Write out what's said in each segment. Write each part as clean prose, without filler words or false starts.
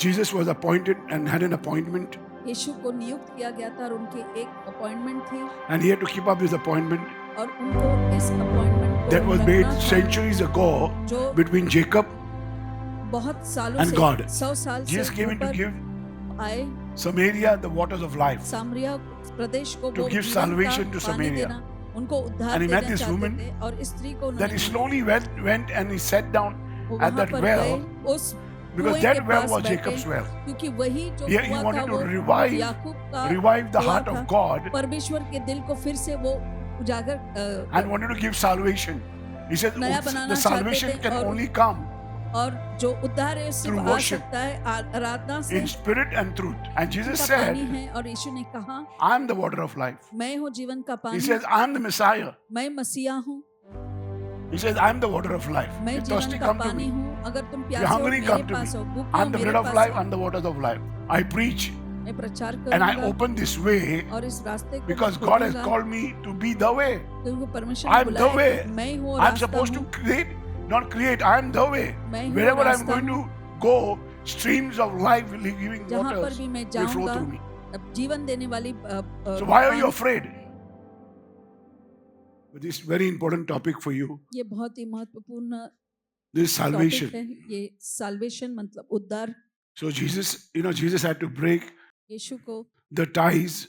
Jesus was appointed and had an appointment, यीशु को नियुक्त किया गया था और उनकी एक अपॉइंटमेंट थी and he had to keep up his appointment और उनको इस अपॉइंटमेंट को that was made रखना था, centuries ago जो between Jacob बहुत सालों and से God. 100 साल Jesus से came in to ऊपर give आए Samaria the waters of life. सामरिया प्रदेश को To वो give जीवन salvation का to पानी Samaria. देना, उनको उद्धार And he met देना this चाहते woman थे और इस स्त्री को That he उन्होंने slowly went and he sat down वो at वहाँ that पर well गए, उस because कुएं that के well पास was बैठे, Jacob's well. क्योंकि वही जो He कुआं wanted था to वो revive याकूब का the कुआं heart था, of God परमेश्वर के दिल को फिर से वो उजागर and wanted to give salvation. He said नया the बनाना salvation चाहते थे can और only come और जो उद्धार है सिर्फ Through आ worship. सकता है आराधना से, in spirit and truth. And Jesus का पानी said, है। और यीशु ने कहा, I am the water of life. मैं हूँ जीवन का He पानी, says, I am the Messiah. मैं मसीहा हूँ, He says, I am the water of life. मैं If thirsty, जीवन का come to पानी me. हूँ। अगर तुम If प्यासे you're हो hungry, मेरे come to पास me. हो, भूखे I हो am the मेरे bread of पास life. हो। I am the waters of life. I preach मैं प्रचार and I करूंगा open this way और इस रास्ते को because मैं God has खोलूंगा, called me to be the way. क्योंकि परमेश्वर I ने am the बुलाया way. है, मैं हूँ और I'm रास्ता supposed to हूँ। create, not create. I am the way. मैं हूँ Wherever और I'm रास्ता going हूँ। to go, streams of life, giving जहाँ पर waters भी मैं will flow जाऊंगा, through me. अब जीवन देने वाली So why are you पानी- afraid? But this is very important topic for you. ये बहुत ही महत्वपूर्ण This is टॉपिक salvation. है। ये साल्वेशन मतलब उद्धार। So Jesus had to break यीशु को the ties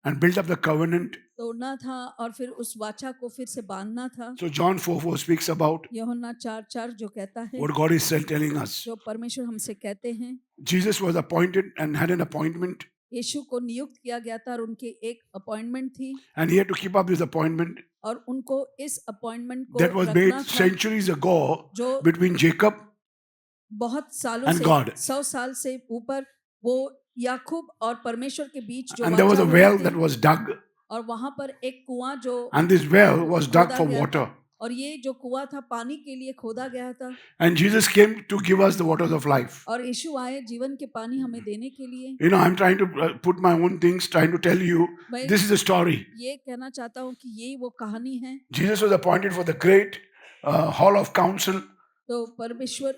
and build up the covenant. तोड़ना था और फिर उस वाचा को फिर से बांधना था। So John 4:4 speaks about यूहन्ना 4:4 जो कहता है, what God is telling us. जो परमेश्वर हमसे कहते हैं, Jesus was appointed and had an appointment, यीशु को नियुक्त किया गया था और उनकी एक अपॉइंटमेंट थी and he had to keep up his appointment और उनको इस अपॉइंटमेंट को that was made रखना था, centuries ago जो between Jacob बहुत सालों and से God. 100 साल से ऊपर वो याकूब और परमेश्वर के बीच जो And there was a वाचा well हुई थी, that was dug, और वहां पर एक कुआं जो and this well was dug खोदा for गया water. था, और ये जो कुआं था पानी के लिए खोदा गया था। And Jesus came to give us the waters of life. और यीशु आए जीवन के पानी हमें देने के लिए। You know, I'm trying to put my own things, trying to tell you मैं this is the story. ये कहना चाहता हूँ कि यही वो कहानी है। Jesus was appointed for the great hall of council. तो परमेश्वर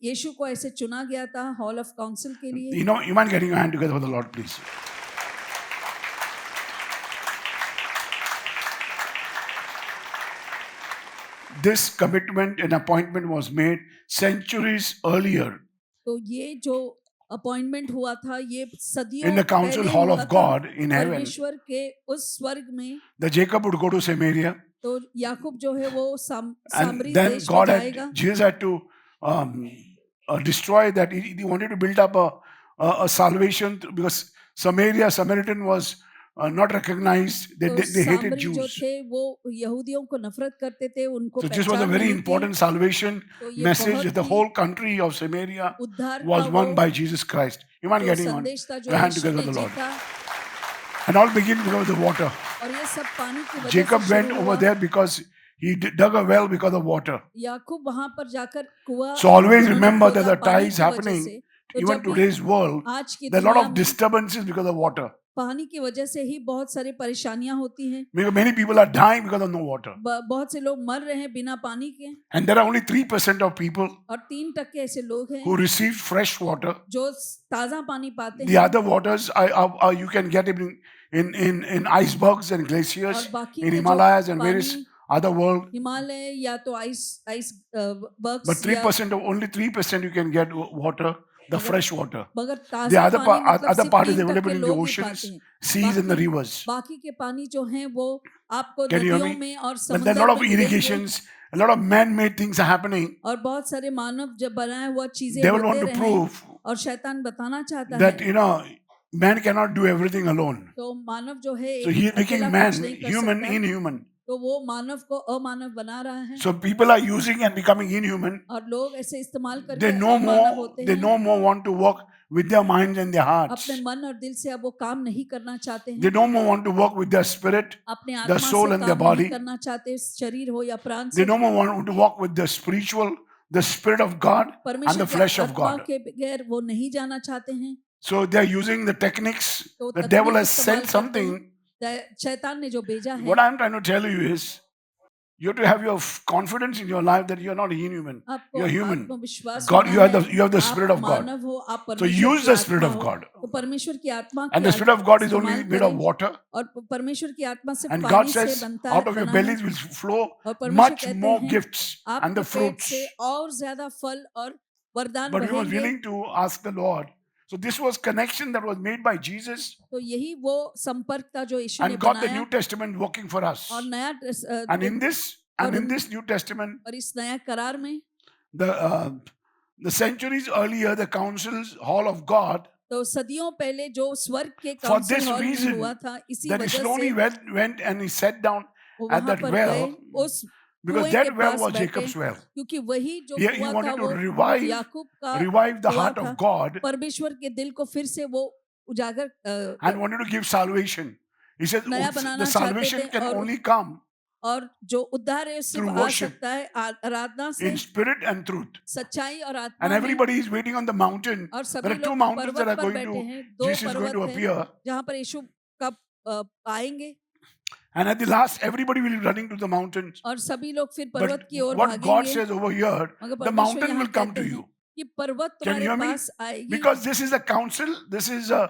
यीशु को ऐसे चुना गया था हॉल ऑफ काउंसिल के लिए। You know, you mind getting your hand together for the Lord, please. This commitment and appointment was made centuries earlier तो ये जो अपॉइंटमेंट हुआ था ये सदियों in the council पहले hall हुआ of था God in heaven. परमेश्वर के उस स्वर्ग में। That Jacob would go to Samaria, तो याकूब जो है वो and सामरी then देश में God जाएगा। Jesus had to destroy that. He wanted to build up a salvation because Samaritan was not recognized. They तो hated सामरी जो Jews. थे वो यहूदियों को नफरत करते थे, उनको So this was a पहचान very नहीं थी। important salvation तो ये message बहुत that the he whole country of Samaria उद्धार was का won वो by Jesus Christ. You mind जो getting on? संदेश था जो Your hand यीशु together ने with the Lord. जीता, And all begin because of the water. और ये सब पानी की वजह Jacob से went शुरू over हुआ। there because he dug a well because of water. याकूब वहां पर जाकर कुआं So always उन्होंने remember that खोदा the पानी ties की वजह happening से। तो even जब भी today's world. आज की There are a lot दुनिया of में disturbances because of water. पानी की वजह से ही बहुत सारी परेशानियां होती हैं। Because many people are dying because of no water. बहुत से लोग मर रहे हैं बिना पानी के, And there are only 3% of people और 3% ऐसे लोग हैं who receive fresh water. जो ताजा पानी पाते The हैं, other waters you can get it in icebergs and glaciers, और बाकी in के जो Himalayas and various पानी other world. हिमालय या तो ice But Berg's 3% only 3% you can get water, the fresh water. मगर The ताजा other पानी मतलब other सिर्फ part is 3% available in the लोग ही oceans, पाते हैं। seas and the बाकी rivers. बाकी के पानी जो हैं वो आपको Can you hear नदियों me? में और But there are a समुद्र lot of में मिलेंगे, irrigations, a lot of man-made things are happening. और बहुत सारे मानव जब बनाया हुआ चीजें They will want होते to रहे, prove और शैतान बताना चाहता that है man cannot do everything alone. तो मानव जो है So he is making अकेला man कुछ नहीं कर human, सकता, inhuman. तो वो मानव को अमानव बना रहा है, So people are using and becoming inhuman. और लोग ऐसे इस्तेमाल करके They no अमानव more, होते they हैं। no more want to work with their minds and their hearts. अपने मन और दिल से अब वो काम नहीं करना चाहते They हैं, no more want to work with their spirit, अपने the आत्मा soul से and their काम नहीं body. करना चाहते, शरीर हो या प्राण They से। no more want to walk with the spiritual, the spirit of God and the परमेश्वर flesh के of आत्मा God. के बगैर वो नहीं जाना चाहते हैं। So they are using the techniques. तो The devil तकनीक has इस्तेमाल sent करते something. हैं। शैतान ने जो भेजा है, What I'm trying to tell you is, You have to have your confidence in your life that you're not inhuman. आपको You're human. आत्मविश्वास God, होना you have है, you have the आप Spirit of God. मानव हो, आप So परमेश्वर use की the Spirit आत्मा of हो, God. तो परमेश्वर की आत्मा And की the Spirit of God is only इस्तेमाल made of करें, water. और परमेश्वर की आत्मा सिर्फ And God पानी से says, बनता out of your बना है, bellies will flow और परमेश्वर much कहते more हैं gifts and आपके the पेट fruits. से और ज्यादा फल और वरदान But we were बहेंगे। willing to ask the Lord. So this was connection that was made by Jesus तो यही वो संपर्क था जो यीशु ने and got the बनाया, New Testament working for us. और नया And in this New Testament, और इस नया करार में the centuries earlier, the councils hall of God, तो सदियों पहले जो स्वर्ग के for काउंसिल this हॉल में reason, हुआ था, इसी that he वजह slowly से went and he sat down वो at वहां that पर गए, well, उस because कुएं के that well पास was बैठे, Jacob's well. क्योंकि वही जो He कुआं था wanted to वो याकूब का revive the कुआं heart था, of God परमेश्वर के दिल को फिर से वो उजागर and wanted to give salvation. He said, नया the बनाना चाहते salvation थे, can only come और जो उद्धार है सिर्फ through आ worship, सकता है आराधना से, in spirit and truth. सच्चाई और And आत्मा में, everybody is waiting on the mountain. और There सभी are two लोग mountains that पर्वत are पर going बैठे to, हैं, दो Jesus is going to पर्वत हैं appear. जहाँ पर यीशु कब आएंगे, And at the last, everybody will be running to the mountains. और सभी लोग फिर But पर्वत की ओर what God भागेंगे, says over here, मगर the परमेश्वर mountain यहाँ will come कहते to हैं you. कि पर्वत Can तुम्हारे you hear me? पास आएगी, Because this is a council, this is a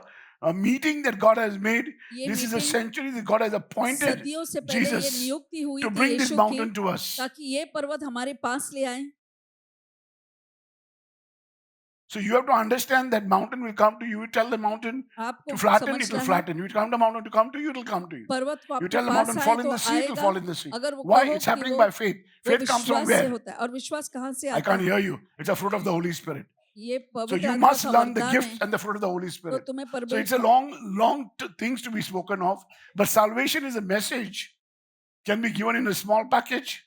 meeting that God has made. ये This is a meeting century that God has appointed सदियों से पहले ये Jesus नियुक्ति हुई to थी bring this यीशु की, mountain to us. ताकि ये पर्वत हमारे पास ले आए। So you have to understand that mountain will come to you. You tell the mountain आपको to flatten, it समझना will है, flatten. You tell the mountain to come to you, it will come to you. पर्वत को You आपके tell the pass mountain आए fall in तो the sea, it will आएगा, fall in the sea. अगर वो Why? कहो It's कि happening वो by faith. वो Faith comes from विश्वास से where? होता है, और विश्वास कहाँ से I आता can't है? hear you. It's a fruit of the Holy Spirit. ये So पवित्र you आत्मा must का learn the वरदान gift है, and the fruit of the Holy तो Spirit. तुम्हें So it's a long things to be spoken of. But salvation is a message, can be given in a small package,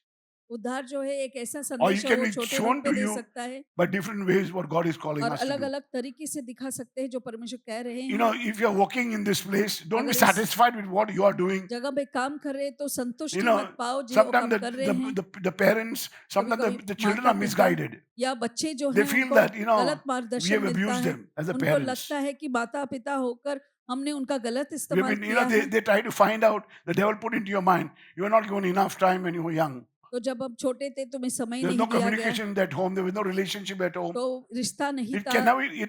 उद्धार जो है एक ऐसा or you संदेश है, can वो be छोटे shown रूप में to दे you सकता है, by different ways what God is calling और us to अलग do. अलग तरीके से दिखा सकते हैं जो परमेश्वर कह रहे You हैं। know, if you're working in this place, don't be अगर इस satisfied with what you are doing. जगह पे काम कर रहे हैं तो You संतुष्टि know, मत पाओ जो sometimes आप कर रहे हैं। the parents, sometimes कभी-कभी the children माता are पिता misguided. या बच्चे जो They हैं feel उनको that, you know, गलत we मार्गदर्शन have मिलता abused है, them as a उनको parents. लगता है कि माता पिता होकर हमने उनका गलत We have इस्तेमाल been, you किया know, है। they try to find out, the devil put into your mind, you were not given enough time when you were young. तो जब हम छोटे थे तुम्हें समय There was नहीं no दिया गया, communication at home, there was no relationship at home. तो रिश्ता नहीं It था,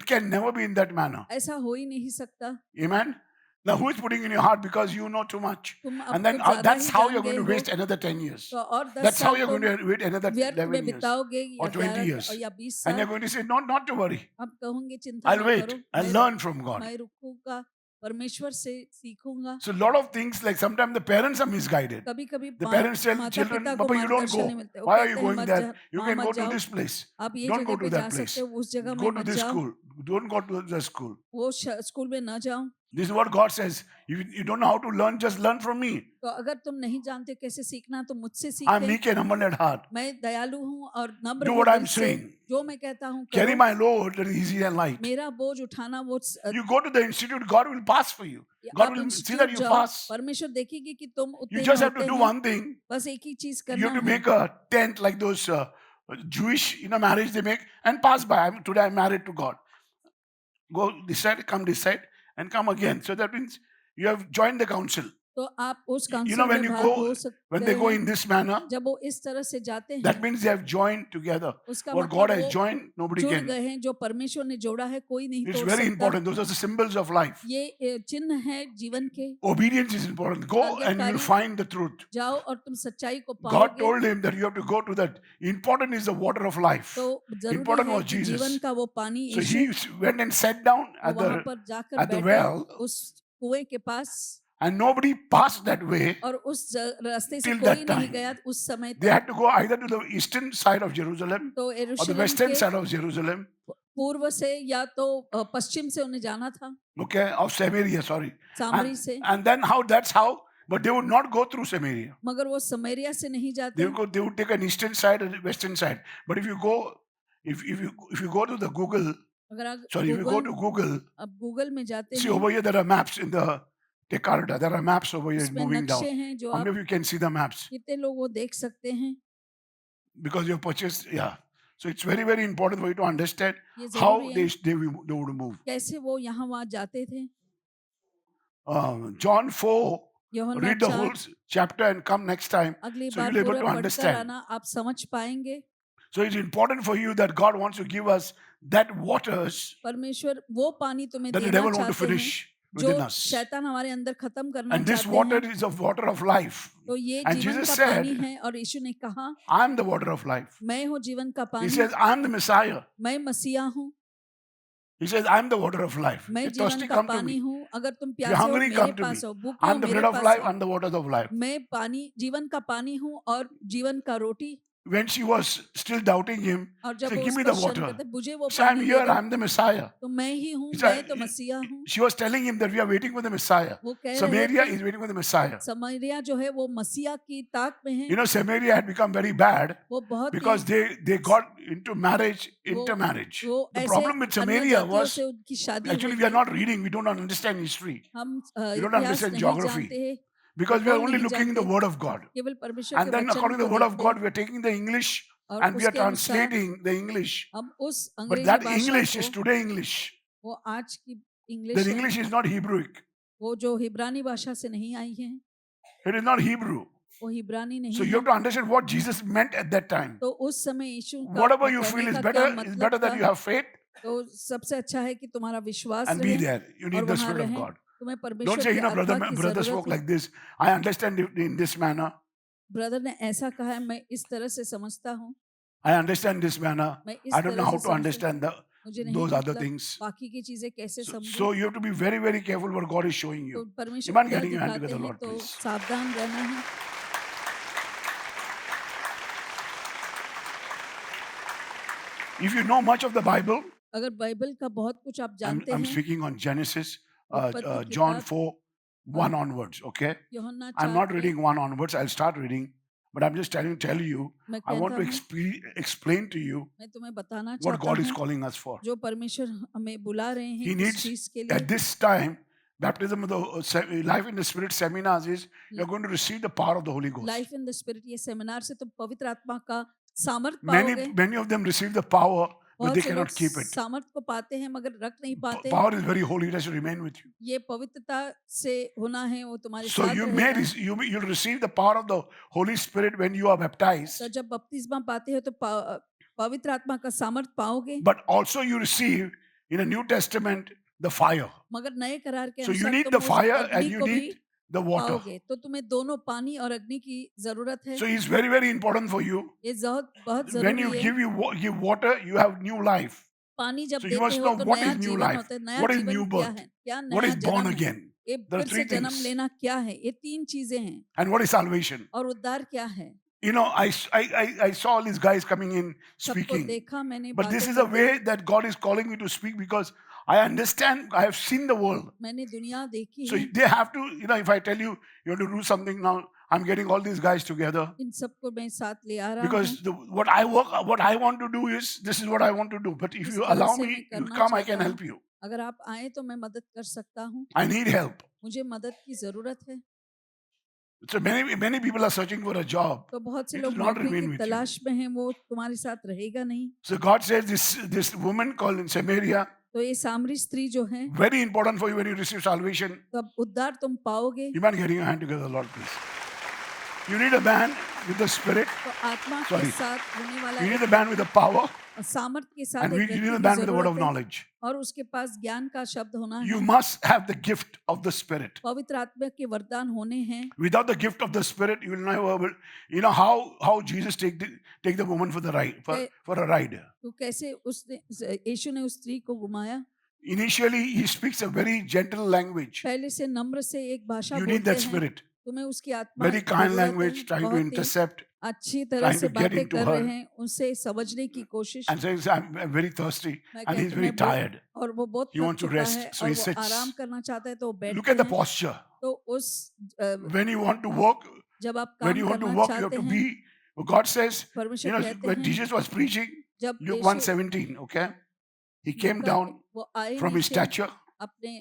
can never be in that manner. ऐसा हो ही नहीं सकता। Amen? Now, who is putting in your heart because you know too much? तुम अब And then कुछ ज्यादा that's ही how जान you're going गए to हो, waste another 10 years. तो और 10 That's how साल you're तुम going to wait another व्यर्थ में 11 years बिताओगे, or या 20 11 years. या 20 And you're साल। going to say, no, not to worry. अब कहूंगी चिंता I'll ना wait. करो, I'll learn from God. मैं रुकूंगा, परमेश्वर से सीखूंगा। So a lot of things, like sometimes the parents are misguided. कभी-कभी The parents tell माता children, पिता को Papa, you don't मार्गदर्शन go. नहीं मिलते, वो Why are you कहते हैं going मत there? जा, You वहाँ can मत go to जाओ, this place. आप ये Don't जगह go to पे that जा place. सकते हो, उस जगह Go में to मत this जाओ, school. Don't go to the school. वो स्कूल में न जाओ। This is what God says. You don't know how to learn, just learn from me. तो अगर तुम नहीं जानते कैसे सीखना तो मुझसे I'm सीखें। meek and humble at heart. मैं दयालु हूँ और नम्र Do हूँ what दिल I'm से, saying. जो मैं कहता हूँ Carry करो। my load that is easy and light. मेरा बोझ उठाना वो You go to the institute, God will pass for you. God आप will see that institute you जाओ, pass. परमेश्वर देखेगी कि तुम You उत्तीर्ण just have to होते do हैं, one thing. बस एक ही चीज You करना have to है। make a tent like those Jewish, marriage they make and pass by. Today I'm married to God. Go decide, come decide, and come again. So that means you have joined the council. तो आप उस You know, council when में you भाग go, हो सकते when they go हैं। in this manner, जब वो इस तरह से जाते that हैं, means they have joined together. उसका What मतलब God has वो joined, nobody जुड़ can. गए हैं, जो परमेश्वर ने जोड़ा है कोई नहीं It's तोड़ very सकता। important. Those are the symbols of life. ये चिन्ह है जीवन के। Obedience is important. Go and you'll find the truth. जाओ और तुम सच्चाई को God पाओगे। told him that you have to go to that. Important is the water of life. तो जरूरी Important है was कि Jesus. जीवन का वो पानी So Yeshu, he went and sat down वो at वहां पर जाकर the बैठे well, उस कुएं के पास, and nobody passed that way. और उस रास्ते से Till कोई that नहीं time. गया उस समय They तक। had to go either to the eastern side of Jerusalem तो or the यरूशलेम western के side of Jerusalem. पूर्व से या तो पश्चिम से उन्हें जाना था, Okay, of Samaria, sorry. सामरी से, And then that's how, but they would not go through Samaria. मगर वो समरिया से नहीं जाते। They would take an eastern side and western side. But if you go, if you go to the Google, अगर आप sorry, if you go to Google, अब Google में जाते see हैं, over here there are maps in the Tekarta. There are maps over here उसमें moving नक्शे down. हैं जो How many आप of you can see the maps? कितने लोग वो देख सकते हैं। Because you have purchased, yeah. So it's very, very important for you to understand ये how जरूरी they है would move. कैसे वो यहाँ वहाँ जाते थे। John 4, यूहन्ना Read the 4 whole chapter and come next time अगली so bar you'll be able पूरा to पढ़कर understand. आना, आप समझ पाएंगे. So it's important for you that God wants to give us that waters परमेश्वर वो पानी तुम्हें that the देना devil want to चाहते हैं finish जो within us. शैतान हमारे अंदर खत्म करना And this चाहते water हैं. is of water of life. तो ये And जीवन Jesus का पानी said, है और यीशु ने कहा, I am the water of life. मैं हूँ जीवन का He पानी, says, I am the Messiah. मैं मसीहा हूँ, He says, I am the water of life. मैं You're जीवन thirsty, का come to पानी me. हूँ. अगर तुम If you're प्यासे हो hungry, मेरे come to me. पास हो, भूखे I हो am the मेरे bread of पास life, हो. I'm the waters of life. मैं पानी जीवन का पानी हूँ और जीवन का रोटी. When she was still doubting him, और she जब said, वो give उस me पर the शंका water. करते, मुझे वो He said, I'm पानी दे here, दो, I'm the Messiah. तो मैं ही हूँ, He said, मैं तो मसीहा हूँ. she was telling him that we are waiting for the Messiah. वो कह रहे Samaria थे is waiting for the Messiah. समरिया जो है वो मसीहा की ताक में है. You know, Samaria had become very bad वो बहुत because he they got into marriage, वो intermarriage. वो The ऐसे problem with अन्य Samaria जातियों was, से उनकी शादी actually, हुई we are थी. not reading, we don't understand history. हम We don't इतिहास understand नहीं geography. जानते हैं, Because we are भूगोल only नहीं looking in the जानते, Word of God. केवल परमेश्वर And के then वचन according to को the Word of देखते God, हैं we are taking the English और and we are उसके अनुसार translating the English. हम उस But अंग्रेजी that भाषा English is को, today English. वो आज की The इंग्लिश है, English is not Hebrewic. वो जो हिब्रानी भाषा से नहीं आई है, It is not Hebrew. वो हिब्रानी So नहीं you have है. to understand what Jesus meant at that time. तो उस समय यीशु का Whatever you feel कहने is का क्या better, is मतलब better that था, you have faith तो सबसे अच्छा है कि तुम्हारा विश्वास and be रहे there. You और need the वहां Spirit of रहें. God. तुम्हें Don't परमेश्वर say, की you know, आत्मा की brother जरूरत spoke है. like this. I understand it in this manner. Brother ने ऐसा कहा है, मैं इस तरह से समझता हूँ, I understand this manner. मैं इस I don't know तरह how से to समझता हूँ, understand मुझे नहीं those other मतलब things. बाकी की चीजें कैसे So समझूं. you have to be very, very careful what God is showing तो you. परमेश्वर You mind क्या getting your hand दिखाते together, हैं, Lord, तो please. सावधान रहना है. If you know much of the Bible, अगर बाइबल का बहुत कुछ आप जानते I'm हैं, speaking on Genesis, उत्पत्ति John किताब 4, 1 onwards, okay? यूहन्ना I'm 4 not के, reading 1 onwards, I'll start reading, but I'm just tell you, मैं I want कहता to हूँ, explain to you मैं तुम्हें बताना what चाहता God is हूँ calling us for. जो परमेश्वर हमें बुला रहे हैं He किस needs, चीज के at लिए. this time, baptism of the life in the Spirit seminars is you're going to receive the power of the Holy Ghost. Life in the spirit ये सेमिनार से तुम पवित्र आत्मा का सामर्थ पाओगे. Many of them receive the power, but बहुत they से लोग cannot keep it. सामर्थ को पाते हैं मगर रख नहीं पाते. Power is very holy, it has to remain with you. ये पवित्रता से होना है, वो तुम्हारे So साथ रहेगा. you'll receive the power of the Holy Spirit when you are baptized, तो जब बपतिस्मा पाते हो तो पवित्र आत्मा का सामर्थ पाओगे. but also you receive in the New Testament the fire. मगर नए करार के So you अनुसार need तुम the उस fire and अग्नि you को भी need the water. पाओगे. तो तुम्हें दोनों पानी और अग्नि की जरूरत है. So it's very, very important for you. ये बहुत When जरूरी you है. give water, you have new life. पानी जब So you देते must हो know तो what नया is new जीवन life, होता है. नया what is जीवन new क्या birth, है, क्या what नया is born जन्म है, again, ये there are फिर से three जन्म things, लेना क्या है. ये तीन चीजें हैं. and what is salvation. और उद्धार क्या है. You know, I saw all these guys coming in सबको speaking, देखा मैंने but this बातें is a करते way हुए. that God is calling me to speak because I understand, I have seen the world. मैंने दुनिया देखी So है. they have to, if I tell you, you have to do something now, I'm getting all these guys together इन सबको मैं साथ ले आ रहा हूँ. because what I want to do is, this is what I want to do. But if इस you तरह allow से मैं me, you करना come, I चाहता can हूँ. help you. अगर आप आए तो मैं मदद कर सकता हूँ. I need help. मुझे मदद की जरूरत है. So many people are searching for a job. तो बहुत से It लोग will not नौकरी remain की with you. तलाश में हैं, वो तुम्हारे साथ रहेगा नहीं. So God says this woman called in Samaria, तो ये सामरी स्त्री जो है, very important for you when you receive salvation. तो अब उद्धार तुम पाओगे. You mind getting your hand together, Lord, please. You need a man with the Spirit. तो आत्मा के Sorry. साथ होने वाला You need एक a man with the power, सामर्थ के साथ and एक you व्यक्ति need a की man with the word of जरूरत है knowledge. और उसके पास ज्ञान का शब्द होना You है. must have the gift of the Spirit. पवित्र आत्मा के वरदान होने हैं. Without the gift of the Spirit, you will never able. You know how Jesus take the woman for the ride for a ride. तो कैसे उसने यीशु ने उस स्त्री को घुमाया. Initially, he speaks a very gentle language. पहले से नम्र से एक भाषा You need बोलते that हैं. Spirit. तुम्हें उसकी आत्मा Very kind जरूरत language, है. trying to बहुत ही intercept, अच्छी तरह trying से to get बातें into कर her. रहे हैं, उनसे समझने की कोशिश. and says, I'm very thirsty, मैं and he's कहती very मैं बहुत tired. और वो बहुत He थक wants to चुका rest, है so और he वो sits. आराम करना चाहता है तो वो Look बैठते at the हैं. posture. तो उस When you want to walk, जब आप when काम you want to करना walk, you have चाहते to हैं, be. God says, परमेश्वर कहते when हैं Jesus was preaching, जब Luke Yeshu 1:17, okay, he came Luka down वो आए from his नीचे stature अपने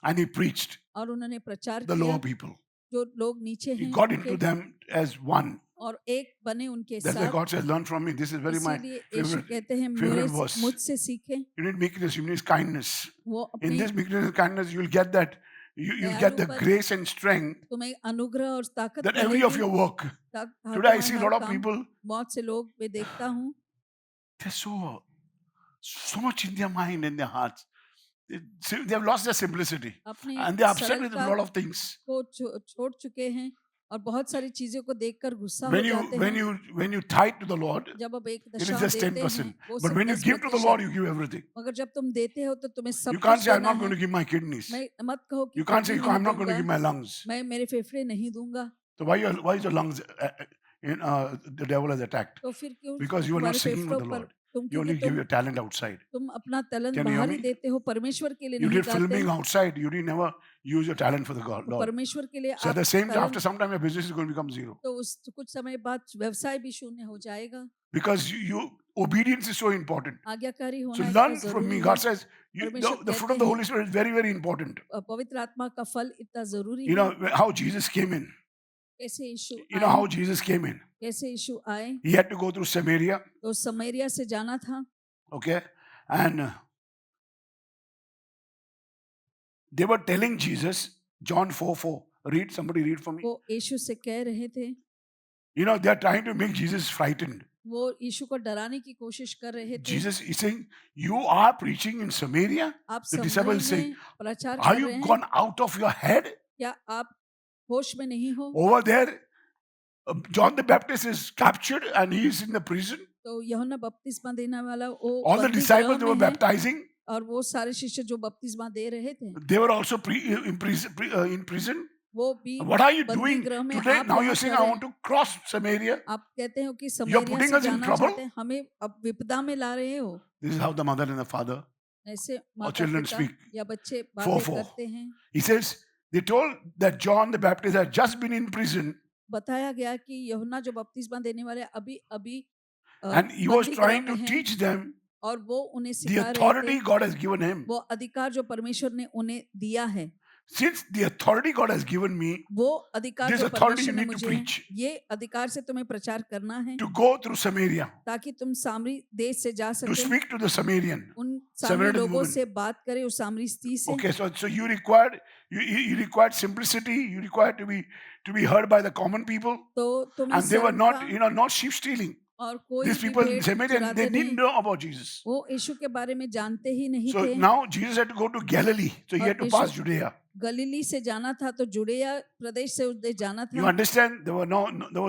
and he preached और उन्होंने प्रचार the किया. lower people. जो लोग नीचे He हैं got उनके into them as one. और एक बने उनके That's why साथ. God says, learn from me. This is very my इसीलिए यीशु favorite. कहते हैं favorite verse. मुझसे सीखें. You need meekness, you need kindness. वो In अपनी this meekness and kindness, you'll get that you get the दयालु पर grace and strength तुम्हें अनुग्रह और ताकत that every of मिलेगी। your work. Today I तुम्हारे see a her lot of काम, people, बहुत से लोग मैं देखता हूँ they're so much in their mind and their hearts. They have lost their simplicity अपने and they're upset with a सरलता lot of things. को छोड़ चुके हैं और बहुत सारी चीजों को देखकर गुस्सा हो When you जाते when हैं। you when you tithe to the Lord, जब अब एक it is दशा just देते 10%. हैं वो But सिर्फ when you 10%, give to the Lord, you give everything. मगर जब तुम देते हो तो तुम्हें सब You can't कुछ say, I'm देना not going है। to give my kidneys. मैं मत कहो कि You can't say, kidney I'm नहीं not going to दूंगा, give my lungs. मैं मेरे फेफड़े नहीं दूंगा। So why is your lungs the devil has attacked? तो फिर क्यों Because you are not तुम्हारे singing with फेफड़ों the पर Lord. तुम You क्योंकि only give तुम your talent outside. तुम अपना टैलेंट Can you hear बाहर ही me? देते हो, परमेश्वर के लिए You नहीं did गाते। filming outside. You didn't never use your talent for the तो Lord. परमेश्वर के लिए So at आप the same time, after talent some time, your business is going to become zero. तो उस कुछ समय बाद व्यवसाय भी शून्य हो जाएगा। Because obedience is so important. आज्ञाकारी So होना learn इतना from me. जरूरी God है। says परमेश्वर the fruit कहते of the हैं Holy Spirit is very, very important. पवित्र आत्मा का फल इतना जरूरी You है। know how Jesus came in. कैसे यीशु You know आए, how Jesus came in. कैसे यीशु आए, He had to go through Samaria. तो समरिया से जाना था। Okay, and they were telling Jesus, John 4:4. Read, somebody read for me. वो यीशु से कह रहे थे, You know, they are trying to make Jesus frightened. वो यीशु को डराने की कोशिश कर रहे थे। Jesus is saying, you are preaching in Samaria? आप The समरी disciples say, में प्रचार are कर you रहे हैं, gone out of your head? क्या आप होश में नहीं हो? Over there, John the Baptist is captured and he is in the prison. तो यूहन्ना बपतिस्मा देने वाला वो All the बंदी disciples गृह they were में है baptizing, और वो सारे शिष्य जो बपतिस्मा दे रहे थे they were also in prison. वो भी What are you बंदी doing गृह में। today? आप Now यहाँ you're saying, I करें, want to cross Samaria. आप कहते हो कि You're समरिया putting से us in जाना trouble. चाहते हैं, हमें अब विपदा में ला रहे हो। This is how the mother and the father ऐसे or माता children पिता speak. या बच्चे बातें 4:4. करते हैं। He says, they told that John the Baptist had just been in prison बताया गया कि यूहन्ना जो बपतिस्मा देने वाले अभी अभी and he was बंदी गृह trying में to हैं teach them और वो उन्हें the सिखा रहे authority थे, God has given him. वो अधिकार जो परमेश्वर ने उन्हें दिया है, Since the authority God has given me, वो अधिकार this जो authority you परमेश्वर ने need to मुझे preach. ये अधिकार से तुम्हें प्रचार करना है To go through Samaria, ताकि तुम सामरी देश से जा to सके, speak to the Samaritan, उन सामरी Samaritan लोगों woman. से बात करे, उस सामरी स्त्री से। Okay, so you required simplicity. You required to be heard by the common people, तो तुम्हें and they were not सरलता not sheep stealing. और कोई These भी people in भेड़ Samaria, चुराते they didn't नहीं, know about Jesus. वो यीशु के बारे में जानते ही नहीं So थे। now Jesus had to go to Galilee. So he और had to Yeshu pass Judea. गलीली से जाना था, तो जुड़ेया प्रदेश से उन्हें जाना You था। understand? There were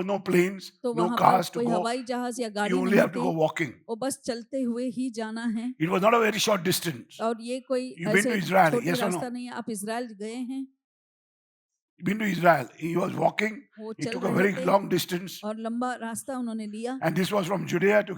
no planes, तो no वहां पर cars to कोई go. हवाई जहाज या गाड़ी You only नहीं have to थे, go walking. वो बस चलते हुए ही जाना है। It was not a very short distance. और ये कोई You've been to ऐसे Israel, छोटी yes or no? रास्ता नहीं है। आप इजराइल गए हैं, Been to Israel. He was walking. वो He चल took a रहे very थे long distance. और लंबा रास्ता उन्होंने लिया And this was from Judea to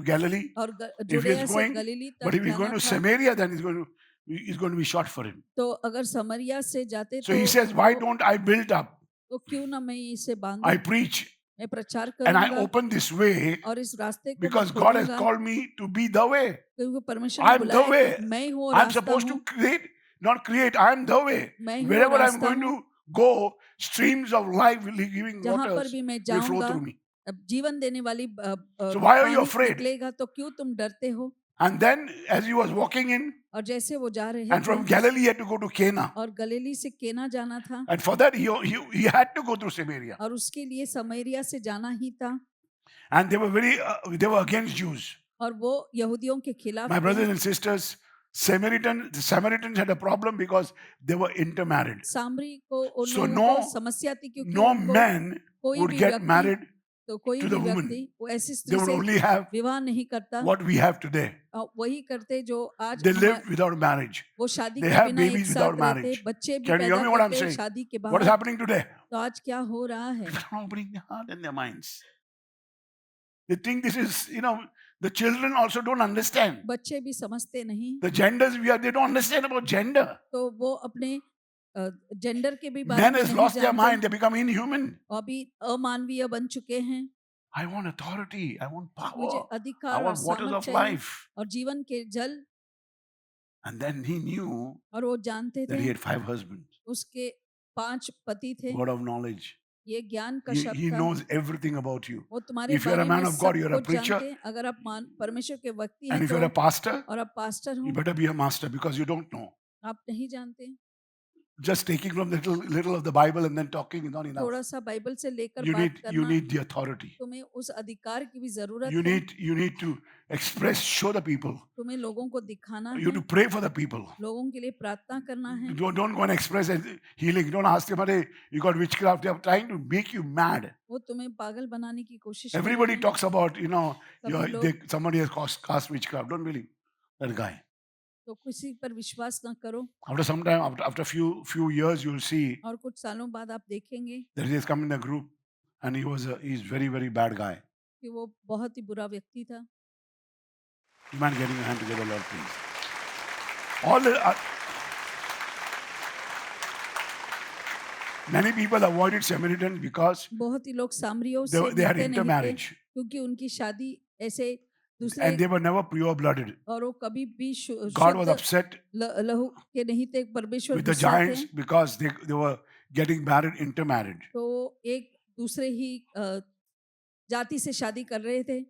Galilee. और If he जुड़ेया is से going, गलीली but तक if he's जाना going to था। Samaria, then it's going to be short for him. तो अगर समरिया से जाते So तो he says, why वो- don't I build up? तो क्यों ना मैं इसे बांधूं, I preach मैं प्रचार and I करूंगा open this way और इस रास्ते को मैं because God has खोलूंगा, called me to be the way. क्योंकि परमेश्वर ने I'm the बुलाया way. कि मैं हूँ और I'm रास्ता supposed to हूँ, not create. I'm the way. मैं हूँ और Wherever I'm रास्ता going हूँ, to go, streams of life giving जहाँ पर waters भी मैं will flow जाऊंगा through me. अब जीवन देने वाली So why are you पानी afraid? निकलेगा, तो क्यों तुम डरते हो। And then as he was walking in, और जैसे वो जा रहे and थे from Galilee he had to go to Cana. और गलीली से केना जाना था And for that he had to go through Samaria. और उसके लिए समरिया से जाना ही था, And they were against Jews. और वो यहूदियों के खिलाफ My थे। brothers and sisters, the Samaritans had a problem because they were intermarried. सामरी को उन So लोगों को समस्या थी क्योंकि No उनको man कोई would भी get व्यक्ति, married. तो कोई to भी the woman. व्यक्ति वो ऐसी They स्त्री would से only have विवाह नहीं करता, what we have today. वही करते जो आज They lived without marriage. वो शादी They के have बिना एक babies साथ without रहते, marriage. बच्चे भी Can you hear पैदा me what I'm करते saying? शादी के What is बाद। happening today? तो आज क्या हो रहा है, People are not opening their heart and their minds. They think this is, the children also don't understand. बच्चे भी समझते नहीं, The genders they don't understand about gender. तो वो अपने जेंडर के भी बारे Man में has नहीं lost their mind. जानते, They become inhuman. और अभी अमानवीय बन चुके हैं। I want authority. I want मुझे power. I अधिकार और want waters सामर्थ of चाहिए life. और जीवन के जल, And then he knew और वो जानते that थे he had 5 husbands. उसके 5 पति थे। Word of knowledge. ये ज्ञान का He शब्द था, knows everything about you. वो तुम्हारे If you're a बारे man में of God, सब you're a कुछ preacher. जानते हैं। अगर आप परमेश्वर के व्यक्ति And हैं if you're a तो, pastor, और आप पास्टर you हो, better be a master because you don't know. आप नहीं जानते, just taking from little of the Bible and then talking is not enough. थोड़ा सा बाइबल से लेकर You बात need करना, the authority. तुम्हें उस अधिकार की भी जरूरत You है। need to express, show the people. तुम्हें लोगों को दिखाना You have है, to pray for the people. लोगों के लिए प्रार्थना करना है। Don't go and express as healing. Don't ask them, hey, you got witchcraft. They are trying to make you mad. वो तुम्हें पागल बनाने की कोशिश कर Everybody रहे हैं। talks about, you know, सभी लोग somebody has cast witchcraft. Don't believe that guy. तो किसी पर विश्वास ना करो, After some time, after few years, you'll see और कुछ सालों बाद आप देखेंगे that he has come in a group and he's very, very bad guy. कि वो बहुत ही बुरा व्यक्ति था। You mind getting your hand together, Lord, please. All the, many people avoided Samaritans because बहुत ही लोग सामरियों से they had मिलते नहीं थे, intermarriage क्योंकि उनकी शादी ऐसे दूसरे and they were never pure-blooded. और वो कभी भी God was शुद्ध upset लहू के नहीं थे, परमेश्वर with the गुस्सा थे। giants because they were getting married, intermarried. तो एक दूसरे ही जाति से शादी कर रहे थे।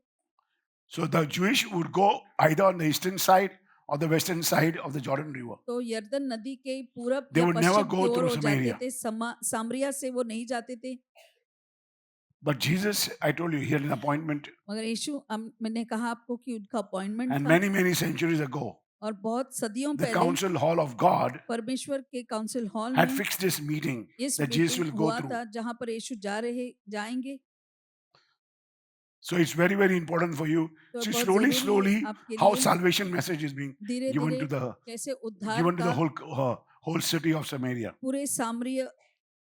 So the Jewish would go either on the eastern side or the western side of the Jordan River. तो यरदन नदी के पूरब They या would never पश्चिम go की ओर through वो जाते Samaria. थे, सामरिया से वो नहीं जाते थे। But Jesus, I told you, he had an appointment, मगर यीशु मैंने कहा आपको कि उनका अपॉइंटमेंट and था, many centuries ago, और बहुत सदियों the पहले council hall of God परमेश्वर के काउंसिल हॉल had में fixed this meeting इस that Jesus will meeting go हुआ through. था जहाँ पर यीशु जाएंगे। So it's very, very important for you. तो See, बहुत slowly, जरूरी slowly, है आपके how लिए salvation message is being धीरे given धीरे to the कैसे उद्धार given to the का whole city of Samaria. पूरे सामरिया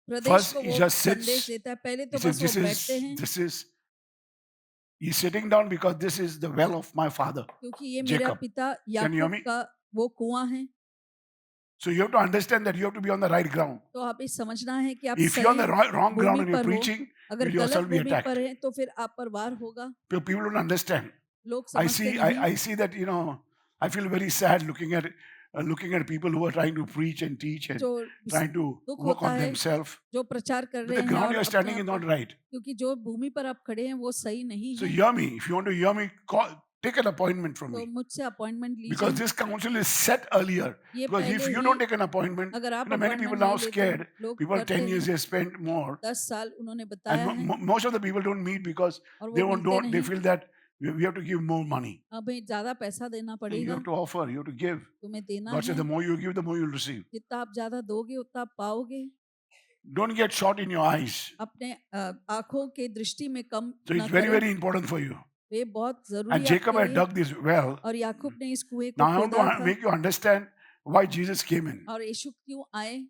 प्रदेश First, को he वो just संदेश sits. देता है। पहले He तो says, बस वो बैठते हैं, he's sitting down because this is the well of my father, क्योंकि ये मेरा Jacob. पिता Can you hear Yakub me? का वो कुआं है। So you have to understand that you have to be on the right ground. तो आप ये समझना है कि आप If you're on the सही wrong ground Bhumi and you're पर हो, preaching, अगर you'll गलत yourself be भूमि attacked. पर है तो फिर आप पर वार होगा। People don't understand. लोग I समझते see, नहीं। I see that, you know, I feel very sad looking at people who are trying to preach and teach and जो trying to दुख work होता on है themselves. जो प्रचार कर But रहे the हैं ground और you're अपने standing आप is को, not right. क्योंकि जो भूमि पर आप खड़े हैं वो सही नहीं So है। hear me. If you want to hear me, take an appointment from तो me. मुझसे अपॉइंटमेंट Because लीजिए। this council is set earlier. ये Because if पहले you he don't take an appointment, अगर आप many people अपॉइंटमेंट now नहीं लेते, scared. लोग People डरते 10 years हैं। they spent more. 10 साल उन्होंने And बताया है most of the people don't meet because और they वो मिलते they नहीं। feel that we have to give more money. हमें ज्यादा पैसा देना You पड़ेगा, have to offer, you have to give. तुम्हें देना God said, the है। more you give, the more you'll receive. जितना आप ज्यादा दोगे उतना आप पाओगे। Don't get short in your eyes. अपने आंखों के दृष्टि में कम So ना it's very, करो। very important for you. ये बहुत जरूरी And है Jacob आपके had लिए। dug this well. और याकूब ने इस कुएं को Now I want खोदा to था। make you understand why Jesus came in. और यीशु क्यों आए?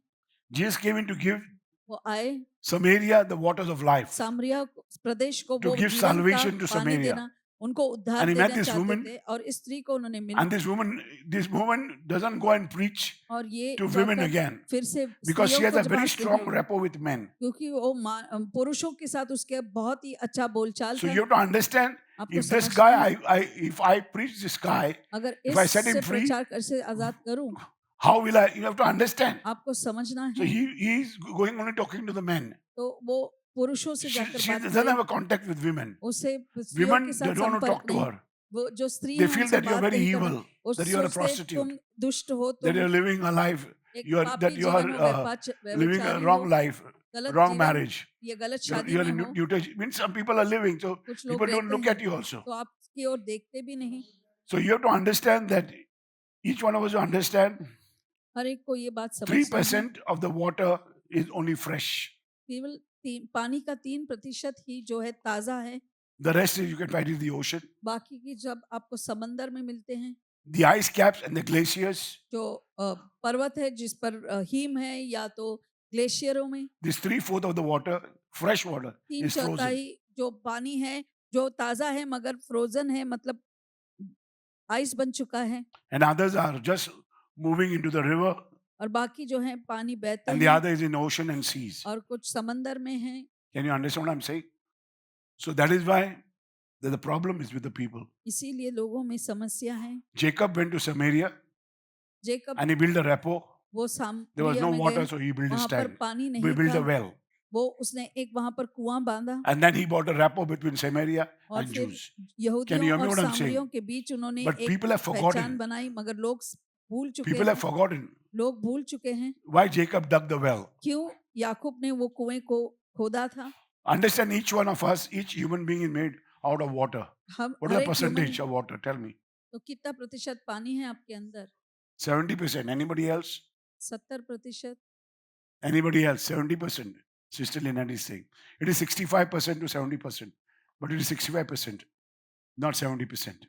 Jesus came in to give वो आए Samaria the waters of life. सामरिया प्रदेश को To वो give जीवन salvation to का पानी Samaria. देना, उनको उद्धार And he met देना this चाहते woman. थे। और इस स्त्री को उन्होंने मिला। And this woman doesn't go and preach और ये to women जाकर again फिर से because she स्त्रियों has को a very जवाब strong देती, rapport with men. क्योंकि वो पुरुषों के साथ उसके बहुत ही अच्छा बोलचाल So था। you have to understand, आपको if this समझना guy, है, if I preach this guy, अगर if I set him इससे free, प्रचार कर से आजाद करूं, how will I? You have to understand. आपको समझना So है। he's going only talking to the men. तो वो पुरुषों से She जाकर बात doesn't have करे, a contact with women. उसे स्त्रियों Women, के they साथ don't want to संपर्क talk to नहीं। her. वो जो स्त्री They है feel उनसे that you're बात very नहीं evil, करना। वो that you're a सोचते prostitute, तुम दुष्ट हो, that तुम you're living a life, एक that पापी you जीवन हो, are living a व्यभिचारी wrong हो, life, गलत wrong जीवन, marriage. ये गलत You're, शादी you're में in हो। mutation. Means some people are living, so कुछ लोग people don't रहते look हैं at you also. तो आपकी ओर देखते भी नहीं। So you have to understand that each one of us to understand हर एक को ये बात समझनी है, 3% of the water is only fresh. केवल पानी का 3% ही जो है ताजा है, The rest is you can find it in the ocean. बाकी की जब आपको समंदर में मिलते हैं, The ice caps and the glaciers, जो पर्वत है जिस पर हिम है या तो ग्लेशियरों में, this 3/4 of the water, fresh water, तीन is frozen. चौथाई जो पानी है जो ताजा है मगर फ्रोजन है, मतलब आइस बन चुका है। And others are just moving into the river, और बाकी जो है पानी बहते and the हैं other is in ocean and seas. और कुछ समंदर में है। Can you understand what I'm saying? So that is why the problem is with the people. इसीलिए लोगों में समस्या है। Jacob went to Samaria Jacob and he built a repo. वो There was सामरिया no में water, गए, so he built a वहां पर stand. पानी He नहीं built a था, well. वो उसने एक वहां पर कुआं बांधा And then he bought a repo between Samaria और and फिर Jews. Can you hear यहूदियों me और what I'm saying? सामरियों के बीच उन्होंने But एक people have पहचान forgotten. बनाई, मगर लोग भूल चुके People हैं, have forgotten लोग भूल चुके हैं why Jacob dug the well. क्यों याकूब ने वो कुएं को खोदा था। Understand, each one of us, each human being is made out of water. हम What is हर the एक human percentage of water? Tell me. तो कितना प्रतिशत पानी है आपके अंदर? 70%. Anybody else? 70%। Anybody else? 70%. Sister Lynette is saying. It is 65% to 70%. But it is 65%, not 70%.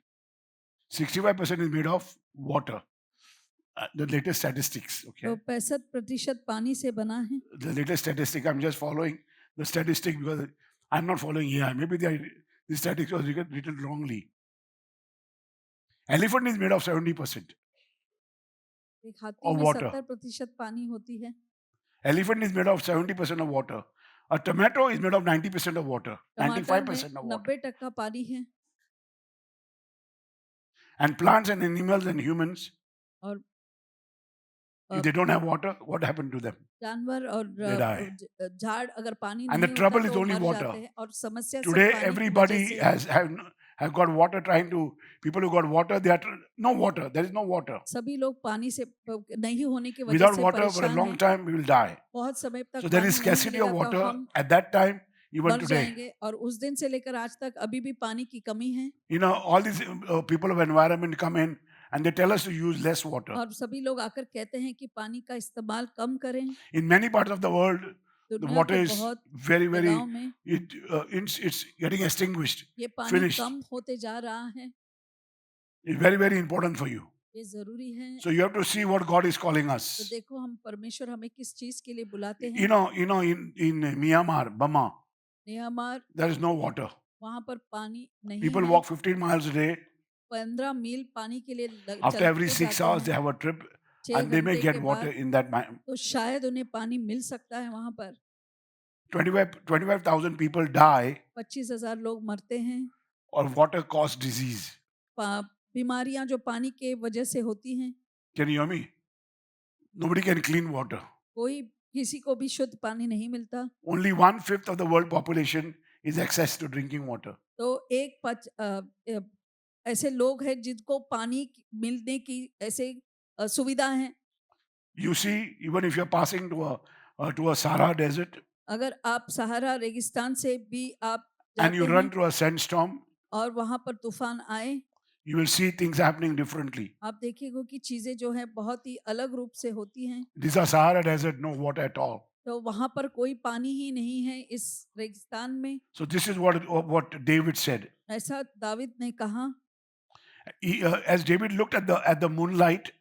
65% is made of water. The latest statistics, okay? तो 65% पानी से बना है। The latest statistic, I'm just following the statistic because I'm not following AI. Maybe the statistic was written wrongly. Elephant is made of 70%. एक हाथी Of में water. 70% पानी होती है। Elephant is made of 70% of water. A tomato is made of 90% of water, टमाटर 95% में of water. 90% पानी है And plants and animals and humans, और if they don't have water, what happened to them? जानवर और They die. झाड़ अगर पानी And नहीं the होता trouble is तो वो only मर water. जाते हैं और समस्या सिर्फ Today, पानी की वजह everybody से have got water. Trying to people who got water, they are no water. There is no water. सभी लोग पानी से नहीं होने की वजह Without से water for a परेशान long हैं। time, we will die. बहुत समय तक So there पानी is नहीं scarcity of मिलेगा तो water हम at that time, even मर today. जाएंगे और उस दिन से लेकर आज तक अभी भी पानी की कमी है You know, all these people of environment come in and they tell us to use less water. और सभी लोग आकर कहते हैं कि पानी का इस्तेमाल कम करें। In many parts of the world, the दुनिया water के is बहुत very, जगहों में it's getting extinguished. ये पानी Finished. कम होते जा रहा है। It's very, very important for you. ये जरूरी है। So you have to see what God is calling तो us. देखो हम परमेश्वर हमें किस चीज के लिए बुलाते हैं। You know, in Myanmar, Burma, Myanmar there is no water. वहाँ पर पानी नहीं People है। walk 15 miles a day. 15 मील पानी के लिए After every चलते 6 जाते hours, they हैं। have a trip 6 and they may घंटे get के water बाद in that. तो शायद उन्हें पानी मिल सकता है वहाँ पर। 25,000 people die 25,000 लोग मरते हैं। or water caused disease. बीमारियां जो पानी के वजह से होती हैं। Can you hear me? Nobody can clean water. कोई किसी को भी शुद्ध पानी नहीं मिलता। Only 1/5 of the world population is access to drinking water. तो ऐसे लोग हैं जिनको पानी मिलने की ऐसे सुविधा है। You see, even if you're passing to a Sahara desert अगर आप सहारा रेगिस्तान से भी आप and you जाते run हैं through a sandstorm, और वहां पर तूफान आए you will see things happening differently. आप देखिएगा कि चीजें जो है बहुत ही अलग रूप से होती हैं। This is a Sahara desert, no water at all. तो वहां पर कोई पानी ही नहीं है इस रेगिस्तान में। So this is what David said. ऐसा दाविद ने कहा। As David looked at the moonlight,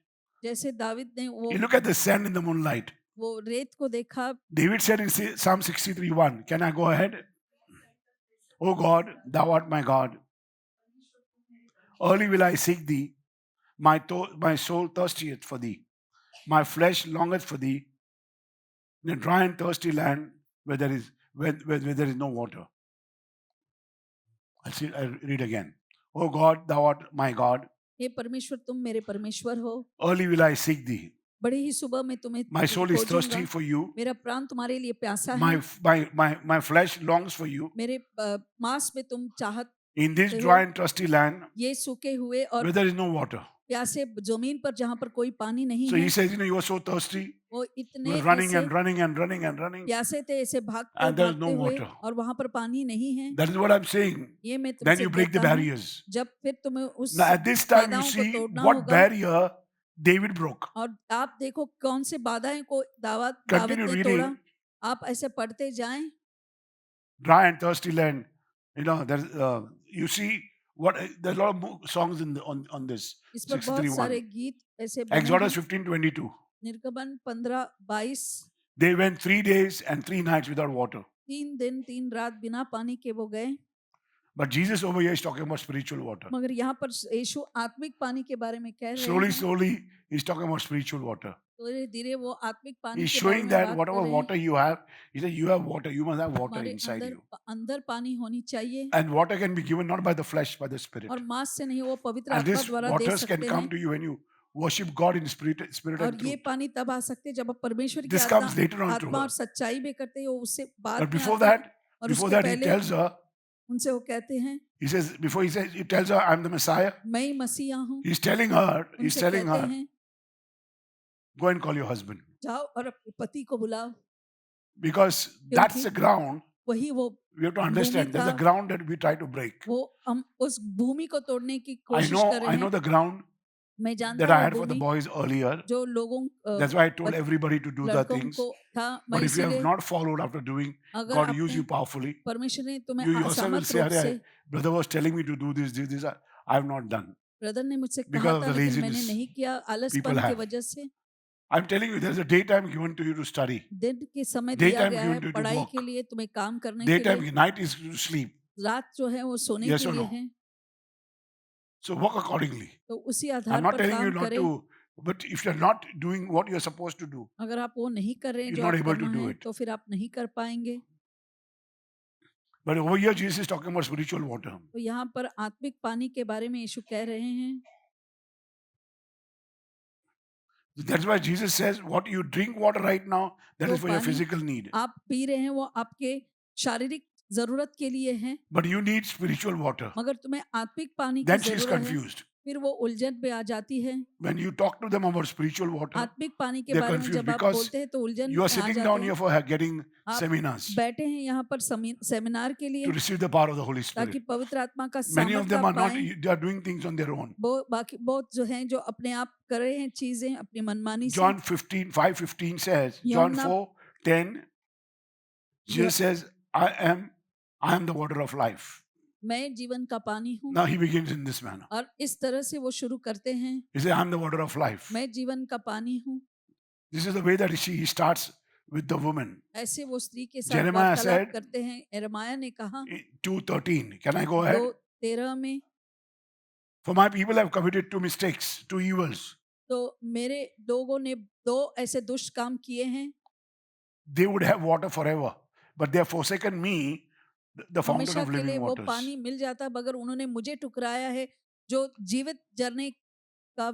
जैसे दाविद ने he looked at the sand in the moonlight. वो रेत को देखा। David said in Psalm 63:1, can I go ahead? Oh God, thou art my God. Early will I seek thee. My soul thirsteth for thee. My flesh longeth for thee in a dry and thirsty land where there is no water. I'll read again. Oh God, thou art my God. हे परमेश्वर तुम मेरे परमेश्वर हो। Early will I seek thee. बड़े ही सुबह में तुम्हें My soul is खोजूंगा। thirsty for you. मेरा प्राण तुम्हारे लिए प्यासा है। My flesh longs for you. मेरे मांस में तुम चाहत In this dry and thirsty land ये सूखे हुए और where there is no water. प्यासे जमीन पर जहाँ पर कोई पानी नहीं So है। he says, you are so thirsty. वो You इतने are running ऐसे and running and running and running. प्यासे थे ऐसे भागते And there is भागते no हुए water. और वहाँ पर पानी नहीं है। That is what I'm saying. ये मैं Then तुमसे you break the कहता हूँ, barriers. जब फिर तुम्हें उस Now at this time you बाधाओं को see तोड़ना what होगा। barrier David broke. और आप देखो कौन से बाधाएं को दाविद Continue ने reading. तोड़ा। आप ऐसे पढ़ते जाएं। Dry and thirsty land. There's you see what there's a lot of songs on this. इस पर बहुत 631. सारे गीत ऐसे बने Exodus हैं। 15:22. निर्गमन 15:22 They went 3 days and 3 nights without water. 3 दिन 3 रात बिना पानी के वो गए। But Jesus over here is talking about spiritual water. मगर यहाँ पर यीशु आत्मिक पानी के बारे में कह रहे हैं। Slowly, he's talking about spiritual water. धीरे धीरे वो आत्मिक पानी He's के बारे showing में that बात whatever कर रहे water हैं। you have, he said, you have water, you must have water हमारे inside अंदर you. अंदर पानी होनी चाहिए And water can be given not by the flesh, by the spirit. और मांस से नहीं, वो पवित्र And आत्मा this द्वारा दे waters can सकते come हैं। to you when you worship God in spirit and और ये truth. पानी तब आ सकते हैं जब आप परमेश्वर की This comes later on to आत्मा her. और सच्चाई में करते हो, उससे बाद But में before आता है। that, और before उसके that, he पहले tells her, उनसे वो कहते हैं he tells her, I'm the Messiah. मैं ही मसीहा हूँ। He's telling her, उनसे कहते हैं Go and call your husband. जाओ और अपने पति को बुलाओ, Because that's क्योंकि the ground. वही वो We have to understand there's a का- ground that we try to break. वो हम उस भूमि को तोड़ने की I कोशिश कर रहे know हैं। the ground मैं जानता that I हूँ had for the Bhumi boys earlier. जो लोगों That's why I told बच- everybody to do the लड़कों things. को था। But मैं if you have इसीलिए not followed after doing, अगर God use आपने you powerfully. परमेश्वर ने तुम्हें You yourself will असामत say, रूप "Arey, से, brother was telling me to do this. I have not done." Brother ने मुझसे कहा Because of था the लेकिन मैंने laziness नहीं किया, people आलसपन की have. वजह से। I'm telling you, there's a daytime given to you to study. दिन के समय दिया Daytime गया given है to you to पढ़ाई work. के लिए, तुम्हें काम करने के Daytime, लिए। night is to sleep. रात जो है वो सोने Yes के or लिए no? है, So work accordingly. तो उसी I'm आधार not पर telling you काम not करें। to, but if you're not doing what you're supposed to do, अगर आप वो नहीं कर रहे हैं you're जो not आप able to करना do है, it. तो फिर आप नहीं कर पाएंगे। But over here, Jesus is talking about spiritual water. तो यहाँ पर आत्मिक पानी के बारे में यीशु कह रहे हैं। That's why Jesus says, what you drink water right now, that जो is for your पानी physical need. आप पी रहे हैं वो आपके शारीरिक जरूरत के लिए है, But you need spiritual water. मगर तुम्हें आत्मिक पानी की Then she is जरूरत है। confused. फिर वो उलझन पे आ जाती है। When you talk to them about spiritual water, आत्मिक पानी के they're बारे में confused जब आप because बोलते हैं तो उलझन you are में आ sitting जाते down हैं। here for getting आप seminars बैठे हैं यहाँ पर सेमिनार के लिए to receive the power of the Holy ताकि Spirit. पवित्र आत्मा का Many of सामर्थ्य them आप are not, पाएं। they are doing things on their own. वो बाकी बहुत जो हैं जो अपने आप कर रहे हैं चीजें अपनी मनमानी से। John 5:15 says, John यूहन्ना 4:10, Jesus says, I am the water of life. मैं जीवन का पानी हूँ। Now he begins in this manner. और इस तरह से वो शुरू करते हैं, He says, I am the water of life. मैं जीवन का पानी हूँ। This is the way that he starts with the woman. ऐसे वो स्त्री के साथ Jeremiah वार्तालाप said, करते हैं। यिर्मयाह ने कहा 2:13. Can I go ahead? 2:13 में, For my people have committed two mistakes, two evils. तो मेरे लोगों ने दो ऐसे दुष्ट काम किए हैं। They would have water forever, but they have forsaken me, the fountain हमेशा of के लिए living वो waters. पानी मिल जाता मगर उन्होंने मुझे ठुकराया है जो जीवित झरने का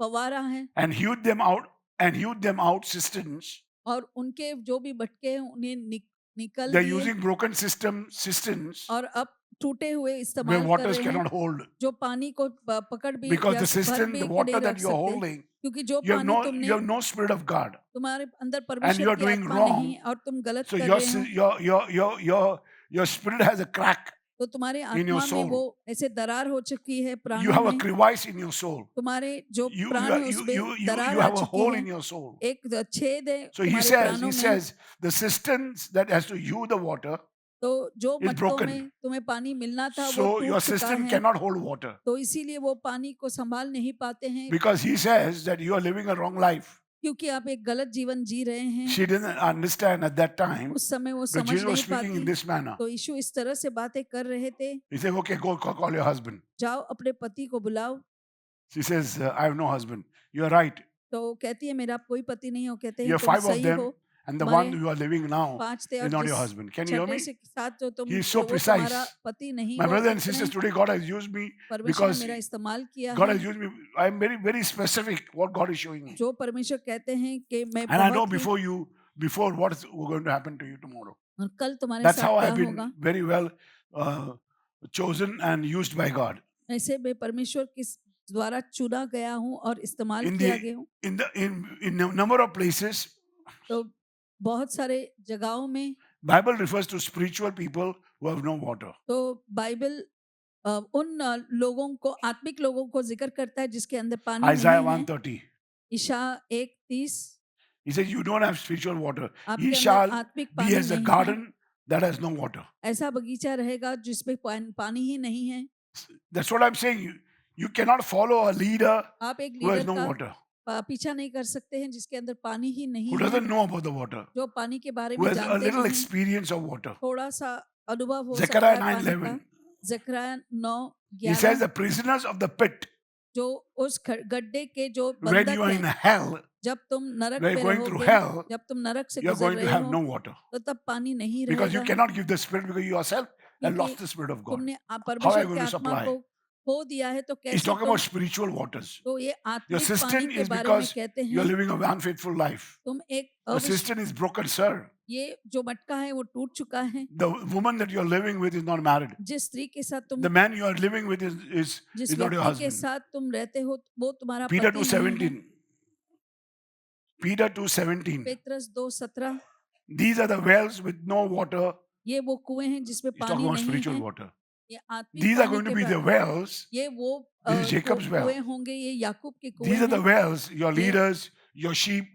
फव्वारा है। And hewed them out cisterns. और उनके जो भी भटके हैं उन्हें निकल They're दिए using broken cisterns और अब टूटे हुए where इस्तेमाल कर waters रहे हैं cannot hold. जो पानी को पकड़ भी Because या the भर cistern, भी the के water नहीं that रख you are सकते, holding, क्योंकि जो you पानी तुमने have no spirit of God. तुम्हारे अंदर And परमेश्वर you are की doing आत्मा wrong. नहीं और तुम गलत So कर your, रहे हो, your spirit has a crack. तो तुम्हारे in your आत्मा में soul. वो ऐसे दरार हो चुकी है You प्राणों have a में। crevice in your soul. तुम्हारे जो You, प्राण है उसमें you दरार आ have a चुकी hole है, in your soul. एक छेद है So he तुम्हारे says, प्राणों में। the cisterns that has to hew the water, तो जो is मट्टों broken. में तुम्हें पानी मिलना था वो so your टूट चुका cistern है, cannot hold water. तो इसीलिए वो पानी को संभाल नहीं पाते हैं, Because he says that you are living a wrong life. क्योंकि आप एक गलत जीवन जी रहे हैं। She didn't understand at that time, उस समय वो but समझ Jesus was नहीं speaking in पाती, this manner. तो यीशु इस तरह से बातें कर रहे थे। He said, okay, go call your husband. जाओ अपने पति को बुलाओ। She says, I have no husband. You're right. तो कहती है मेरा कोई पति नहीं हो। कहते You हैं have तुम 5 of सही them, हो, and the तुम्हारे one you are living now 5 थे is और not your जिस husband. Can you hear छठे me? से साथ जो तुम He is so वो तुम्हारा precise. पति नहीं My हो। brothers and इतने sisters, today God has used me परमेश्वर ने because मेरा इस्तेमाल किया God है। has used me. I am very, very specific what God is showing me. जो परमेश्वर कहते हैं कि मैं And I know बहुत ही before what is going to happen to you tomorrow. और कल तुम्हारे That's साथ how क्या I've होगा। been very well chosen and used by God. ऐसे मैं परमेश्वर के द्वारा चुना गया हूँ और इस्तेमाल In किया the गया हूँ। in a number of places, तो बहुत सारे जगहों में Bible refers to spiritual people who have no water. तो बाइबल उन लोगों को आत्मिक लोगों को जिक्र करता है जिसके अंदर पानी Isaiah नहीं है। 1:30. Isha 1:30 He says, you don't have spiritual water. आपके Ye अंदर shall आत्मिक be पानी as a नहीं है। garden that has no water. ऐसा बगीचा रहेगा जिसमें पानी ही नहीं है। That's what I'm saying. You cannot follow a leader आप एक who has लीडर no का water, पीछा नहीं कर सकते हैं जिसके अंदर पानी ही नहीं who है, doesn't know about the water, जो पानी के बारे who में has a जानते little नहीं, experience of water. थोड़ा सा अनुभव हो सकता Zechariah है पानी का। 9:11. जकरिया He says 9:11 the prisoners of the pit, जो उस गड्ढे के जो when बंधक you are in हैं, hell, जब तुम नरक when पे you're going through रहोगे, hell, जब तुम नरक से you are गुजर going to रहे have हो, no water. तो तब पानी नहीं Because you रहेगा, cannot give the spirit because you yourself have क्योंकि lost the spirit of God. तुमने How are परमेश्वर you की going to आत्मा supply? को खो दिया है, तो He's कैसे talking तुम, about spiritual waters. तो ये Your आत्मिक पानी cistern के is बारे में because कहते you're हैं। living an unfaithful life. तुम एक Your cistern is broken, sir. ये जो मटका है वो टूट चुका है। The woman that you're living with is not married. जिस स्त्री के साथ तुम The man you are living with is जिस not your व्यक्ति के husband. साथ तुम रहते हो वो तुम्हारा Peter पति नहीं है। 2:17. Peter 2:17. Petrus 2:17 These are the wells with no water. ये वो कुएं हैं जिसमें He's talking पानी about नहीं spiritual है, water. ये आत्मिक These are पानी going to के be the बाद wells. ये वो This is Jacob's well. कुएं होंगे, ये याकूब के कुएं These are the हैं। wells, your ये- leaders, your sheep.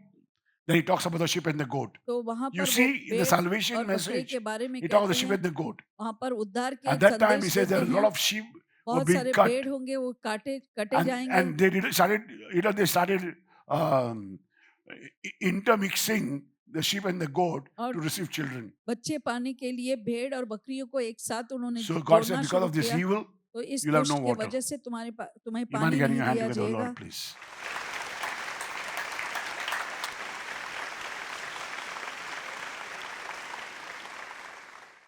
Then he talks about the sheep and the goat. तो वहां You पर वो see, in the भेड़ salvation और बकरे message, के बारे में he talks about the कहते sheep हैं, and the goat. वहां पर उद्धार के At that time, he संदेश says there are देते a lot हैं। of sheep were बहुत being सारे cut, भेड़ होंगे, वो कटे and जाएंगे they started intermixing the sheep and the goat और to receive children. बच्चे पाने के लिए भेड़ और बकरियों को एक साथ उन्होंने So God said, जोड़ना because शुरू of this किया। evil, तो इस you'll have दुष्ट no के water. वजह से तुम्हें You mind पानी getting नहीं your hand दिया together, जाएगा। Lord, please.